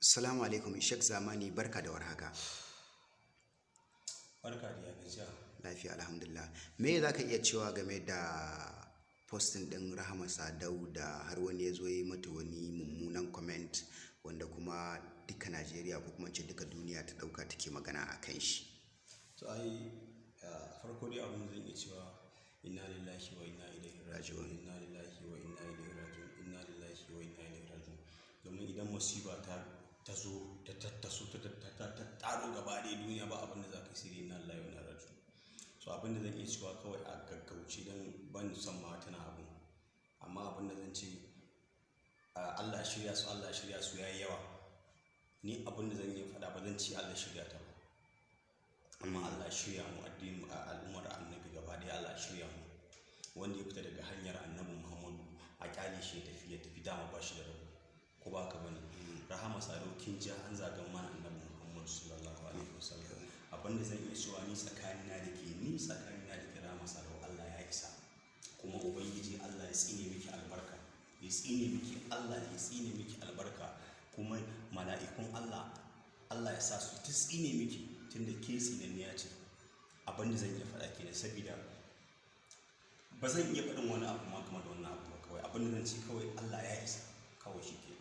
Assalamu alaikum ISHAKS zamani, barka da warhaka. Barka da ya gajiya. Lafiya alhamdulillah. Me za ka iya cewa game da postin ɗin Rahama Sadau da har wani ya zo ya yi mata wani mummunan comment wanda kuma duka Najeriya ko kuma ce duka duniya ta ɗauka take magana a kan shi? To ai farko dai abin zan iya cewa inna lillahi wa inna ilaihi raji'un, inna lillahi wa inna ilaihi raji'un, inna lillahi wa inna ilaihi raji'un. Domin idan musiba ta zo ta tattaso ta taro gaba ɗaya duniya ba abin da za ka sirri inna lillahi wa inna ilaihi raji'un. So abin da zan iya cewa kawai a gaggauce don ban san ma tana abu, amma abin da zan ce Allah ya shirya su, Allah ya shirya su yayi yawa. Ni abin da zan yi faɗa ba zan ce Allah shirya ta ba, amma Allah shirya mu addini a al'ummar annabi gaba ɗaya. Allah shirya mu wanda ya fita daga hanyar annabi Muhammadu a kyale shi ya tafi dama ba shi da rabu, ko ba ka bane. Rahama Sadau kin ji an zagan mana annabi Muhammadu sallallahu alaihi wasallam. Abin da zan iya cewa ni tsakanina da ke Rahama Sadau, Allah ya isa, kuma ubangiji Allah ya tsine miki albarka, ya tsine miki, Allah ya tsine miki albarka, kuma mala'ikun Allah ya sa su ta tsine miki tunda ke tsinanniya ce. Abin da zan iya faɗa kenan, saboda ba zan iya faɗin wani abu ma kamar da wannan abu ba. Kawai abin da zan ce kawai Allah ya isa, kawai shi ke.